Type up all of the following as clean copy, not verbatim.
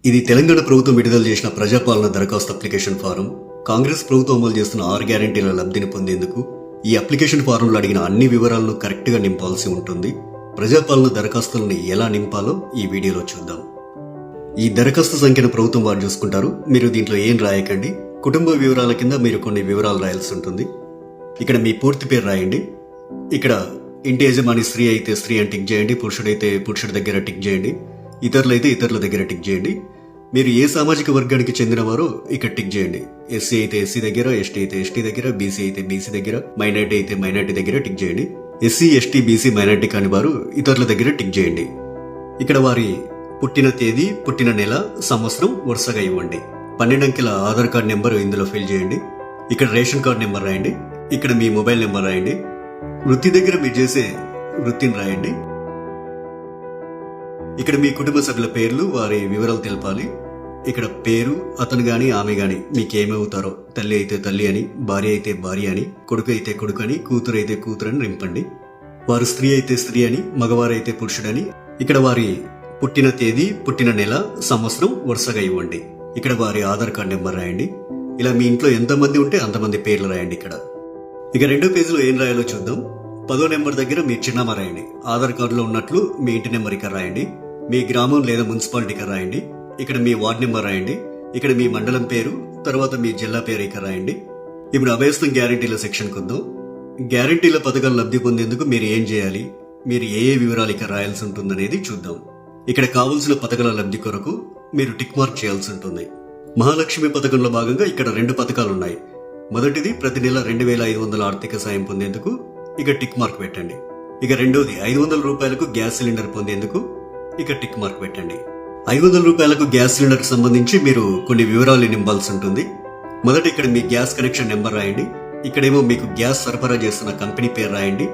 ఇది తెలంగాణ ప్రభుత్వం విడుదల చేసిన ప్రజాపాలన దరఖాస్తు అప్లికేషన్ ఫారం. కాంగ్రెస్ ప్రభుత్వం అమలు చేస్తున్న 6 గ్యారెంటీల లబ్ధిని పొందేందుకు ఈ అప్లికేషన్ ఫారంలో అడిగిన అన్ని వివరాలను కరెక్ట్గా నింపాల్సి ఉంటుంది. ప్రజాపాలన దరఖాస్తులను ఎలా నింపాలో ఈ వీడియోలో చూద్దాం. ఈ దరఖాస్తు సంఖ్యను ప్రభుత్వం వారు చూసుకుంటారు. మీరు దీంట్లో ఏం రాయకండి. కుటుంబ వివరాల కింద మీరు కొన్ని వివరాలు రాయాల్సి ఉంటుంది. ఇక్కడ మీ పూర్తి పేరు రాయండి. ఇక్కడ ఇంటి యజమాని స్త్రీ అయితే స్త్రీ అని టిక్ చేయండి, పురుషుడైతే పురుషుడి దగ్గర టిక్ చేయండి, ఇతరులైతే ఇతరుల దగ్గర టిక్ చేయండి. మీరు ఏ సామాజిక వర్గానికి చెందినవారో ఇక్కడ టిక్ చేయండి. ఎస్సీ అయితే ఎస్సీ దగ్గర, ఎస్టీ అయితే ఎస్టీ దగ్గర, బీసీ అయితే బీసీ దగ్గర, మైనార్టీ అయితే మైనార్టీ దగ్గర టిక్ చేయండి. ఎస్సీ ఎస్టీ బీసీ మైనార్టీ కాని వారు ఇతరుల దగ్గర టిక్ చేయండి. ఇక్కడ వారి పుట్టిన తేదీ, పుట్టిన నెల, సంవత్సరం వరుసగా ఇవ్వండి. 12 అంకెల ఆధార్ కార్డ్ నెంబర్ ఇందులో ఫిల్ చేయండి. ఇక్కడ రేషన్ కార్డ్ నెంబర్ రాయండి. ఇక్కడ మీ మొబైల్ నెంబర్ రాయండి. వృత్తి దగ్గర మీరు చేసే వృత్తిని రాయండి. ఇక్కడ మీ కుటుంబ సభ్యుల పేర్లు, వారి వివరాలు తెలపాలి. ఇక్కడ పేరు, అతను గాని ఆమె గాని మీకేమవుతారో, తల్లి అయితే తల్లి అని, భార్య అయితే భార్య అని, కొడుకు అయితే కొడుకు అని, కూతురు అయితే కూతురు అని నింపండి. వారు స్త్రీ అయితే స్త్రీ అని, మగవారైతే పురుషుడని. ఇక్కడ వారి పుట్టిన తేదీ, పుట్టిన నెల, సంవత్సరం వరుసగా ఇవ్వండి. ఇక్కడ వారి ఆధార్ కార్డ్ నెంబర్ రాయండి. ఇలా మీ ఇంట్లో ఎంతమంది ఉంటే అంతమంది పేర్లు రాయండి. ఇక్కడ ఇక 2వ పేజీలో ఏం రాయాలో చూద్దాం. 10వ నెంబర్ దగ్గర మీ చిరునామా రాయండి. ఆధార్ కార్డులో ఉన్నట్లు మీ ఇంటి నెంబర్ ఇక్కడ రాయండి. మీ గ్రామం లేదా మున్సిపాలిటీ ఇక్కడ రాయండి. ఇక్కడ మీ వార్డ్ నెంబర్ రాయండి. ఇక్కడ మీ మండలం పేరు, తర్వాత మీ జిల్లా పేరు ఇక్కడ రాయండి. ఇప్పుడు అభయస్థం గ్యారంటీల సెక్షన్ కొద్దాం. గ్యారంటీల పథకాలు లబ్ధి పొందేందుకు మీరు ఏం చేయాలి, మీరు ఏ వివరాలు ఇక్కడ రాయాల్సి ఉంటుందనేది చూద్దాం. ఇక్కడ కావలసిన పథకాల లబ్ధి కొరకు మీరు టిక్ మార్క్ చేయాల్సి ఉంటుంది. మహాలక్ష్మి పథకంలో భాగంగా ఇక్కడ 2 పథకాలు ఉన్నాయి. మొదటిది ప్రతి నెల 2500 ఆర్థిక సాయం పొందేందుకు ఇక టిక్ మార్క్ పెట్టండి. ఇక రెండోది 500 రూపాయలకు గ్యాస్ సిలిండర్ పొందేందుకు ఇక టిక్ మార్క్ పెట్టండి. 500 రూపాయలకు గ్యాస్ సిలిండర్ సంబంధించి మీరు కొన్ని వివరాలు నింపాల్సి ఉంటుంది. మొదట ఇక్కడ మీ గ్యాస్ కనెక్షన్ నెంబర్ రాయండి. ఇక్కడేమో మీకు గ్యాస్ సరఫరా చేస్తున్న కంపెనీ పేరు రాయండి.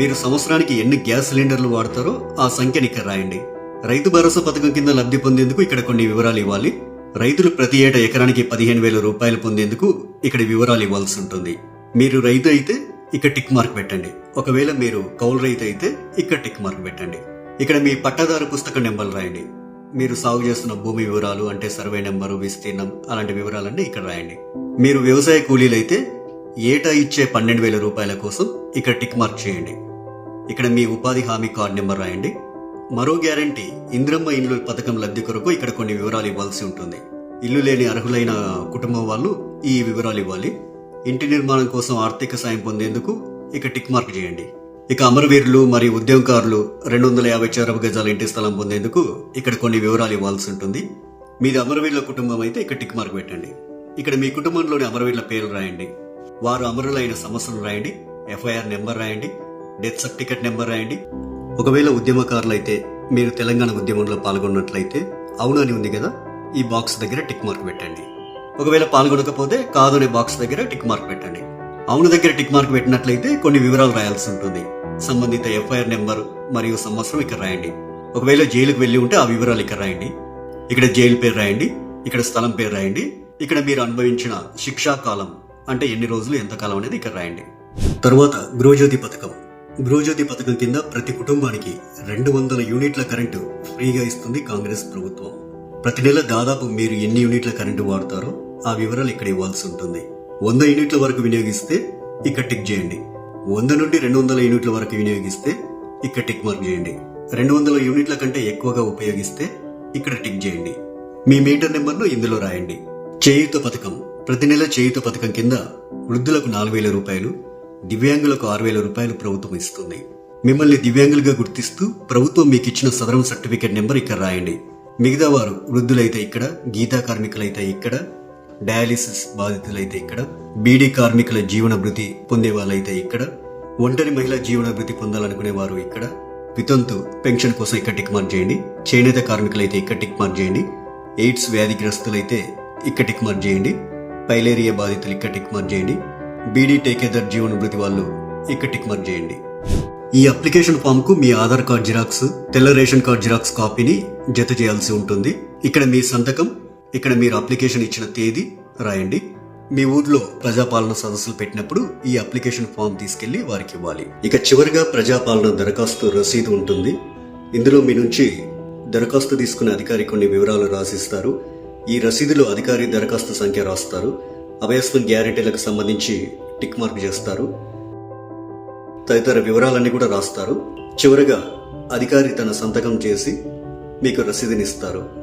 మీరు సంవత్సరానికి ఎన్ని గ్యాస్ సిలిండర్లు వాడతారో ఆ సంఖ్యని ఇక్కడ రాయండి. రైతు భరోసా పథకం కింద లబ్ధి పొందేందుకు ఇక్కడ కొన్ని వివరాలు ఇవ్వాలి. రైతులు ప్రతి ఏటా ఎకరానికి 15,000 రూపాయలు పొందేందుకు ఇక్కడ వివరాలు ఇవ్వాల్సి ఉంటుంది. మీరు రైతు అయితే ఇక్కడ టిక్ మార్క్ పెట్టండి. ఒకవేళ మీరు కౌలు రైతు అయితే ఇక్కడ టిక్ మార్క్ పెట్టండి. ఇక్కడ మీ పట్టాదారు పుస్తక నెంబర్లు రాయండి. మీరు సాగు చేస్తున్న భూమి వివరాలు అంటే సర్వే నెంబరు, విస్తీర్ణం అలాంటి వివరాలన్నీ ఇక్కడ రాయండి. మీరు వ్యవసాయ కూలీలైతే ఏటా ఇచ్చే 12,000 రూపాయల కోసం ఇక్కడ టిక్ మార్క్ చేయండి. ఇక్కడ మీ ఉపాధి హామీ కార్డ్ నెంబర్ రాయండి. మరో గ్యారంటీ ఇందిరమ్మ ఇల్లు పథకం లబ్ధి కొరకు ఇక్కడ కొన్ని వివరాలు ఇవ్వాల్సి ఉంటుంది. ఇల్లు లేని అర్హులైన కుటుంబం వాళ్ళు ఈ వివరాలు ఇవ్వాలి. ఇంటి నిర్మాణం కోసం ఆర్థిక సాయం పొందేందుకు ఇక టిక్ మార్క్ చేయండి. ఇక అమరవీరులు మరియు ఉద్యమకారులు 250 చదరపు గజాల ఇంటి స్థలం పొందేందుకు ఇక్కడ కొన్ని వివరాలు ఇవ్వాల్సి ఉంటుంది. మీది అమరవీరుల కుటుంబం అయితే ఇక్కడ టిక్ మార్క్ పెట్టండి. ఇక్కడ మీ కుటుంబంలోని అమరవీరుల పేర్లు రాయండి. వారు అమరులైన సంవత్సరం రాయండి. ఎఫ్ఐఆర్ నెంబర్ రాయండి. డెత్ సర్టిఫికెట్ నెంబర్ రాయండి. ఒకవేళ ఉద్యమకారులు అయితే మీరు తెలంగాణ ఉద్యమంలో పాల్గొన్నట్లయితే అవును అని ఉంది కదా, ఈ బాక్స్ దగ్గర టిక్ మార్క్ పెట్టండి. ఒకవేళ పాల్గొనకపోతే కాదు అనే బాక్స్ దగ్గర టిక్ మార్క్ పెట్టండి. అవును దగ్గర టిక్ మార్క్ పెట్టినట్లయితే కొన్ని వివరాలు రాయాల్సి ఉంటుంది. సంబంధిత ఎఫ్ఐఆర్ నెంబర్ మరియు సంవత్సరం ఇక్కడ రాయండి. ఒకవేళ జైలుకు వెళ్లి ఉంటే ఆ వివరాలు ఇక్కడ రాయండి. ఇక్కడ జైలు పేరు రాయండి. ఇక్కడ స్థలం పేరు రాయండి. ఇక్కడ మీరు అనుభవించిన శిక్షా కాలం అంటే ఎన్ని రోజులు, ఎంత కాలం అనేది ఇక్కడ రాయండి. తరువాత గృహజ్యోతి పథకం. గృహజ్యోతి పథకం కింద ప్రతి కుటుంబానికి 200 యూనిట్ల కరెంటు ఫ్రీగా ఇస్తుంది కాంగ్రెస్ ప్రభుత్వం. ప్రతి నెల దాదాపు మీరు ఎన్ని యూనిట్ల కరెంటు వాడతారో ఆ వివరాలు ఇక్కడ ఇవ్వాల్సి ఉంటుంది. 100 యూనిట్ల వరకు వినియోగిస్తే ఇక్కడ టిక్ చేయండి. 100 నుండి 200 యూనిట్ల వరకు వినియోగిస్తే ఇక్కడ టిక్ మార్క్ చేయండి. 200 యూనిట్ల కంటే ఎక్కువగా ఉపయోగిస్తే ఇక్కడ టిక్ చేయండి. మీ మీటర్ నెంబర్ను ఇందులో రాయండి. చేయూత పథకం. ప్రతి నెల చేయూత పథకం కింద వృద్ధులకు 4,000 రూపాయలు, దివ్యాంగులకు 6,000 రూపాయలు ప్రభుత్వం ఇస్తుంది. మిమ్మల్ని దివ్యాంగులుగా గుర్తిస్తూ ప్రభుత్వం మీకు ఇచ్చిన సదరం సర్టిఫికేట్ నెంబర్ ఇక్కడ రాయండి. మిగతా వారు వృద్ధులైతే ఇక్కడ, గీతా కార్మికులైతే ఇక్కడ, డయాలిసిస్ బాధితులైతే ఇక్కడ, బీడీ కార్మికుల జీవన భృతి పొందే వాళ్ళైతే ఇక్కడ, ఒంటరి మహిళ జీవన భృతి పొందాలనుకునే వారు ఇక్కడ, వితంతు పెన్షన్ కోసం ఇక్కడ టిక్ మార్క్ చేయండి. చేనేత కార్మికులైతే ఇక్కడ టిక్ మార్క్ చేయండి. ఎయిడ్స్ వ్యాధిగ్రస్తులైతే ఇక్కడ టిక్ మార్క్ చేయండి. పైలేరియా బాధితులు ఇక్కడ టిక్ మార్క్ చేయండి. బీడీ టేకేదర్ జీవన భృతి వాళ్ళు ఇక్కడ టిక్ మార్క్ చేయండి. ఈ అప్లికేషన్ ఫామ్ కు మీ ఆధార్ కార్డ్ జిరాక్స్, తెల్ల రేషన్ కార్డ్ జిరాక్స్ కాపీని జత చేయాల్సి ఉంటుంది. ఇక్కడ మీ సంతకం, ఇక్కడ మీరు అప్లికేషన్ ఇచ్చిన తేదీ రాయండి. మీ ఊర్లో ప్రజాపాలన సదస్సులు పెట్టినప్పుడు ఈ అప్లికేషన్ ఫామ్ తీసుకెళ్లి వారికి ఇవ్వాలి. ఇక చివరిగా ప్రజాపాలన దరఖాస్తు రసీదు ఉంటుంది. ఇందులో మీ నుంచి దరఖాస్తు తీసుకునే అధికారి కొన్ని వివరాలు రాసిస్తారు. ఈ రసీదులో అధికారి దరఖాస్తు సంఖ్య రాస్తారు. అభయస్వన్ గ్యారెంటీలకు సంబంధించి టిక్ మార్క్ చేస్తారు. తదితర వివరాలన్నీ కూడా రాస్తారు. చివరగా అధికారి తన సంతకం చేసి మీకు రసీదునిస్తారు.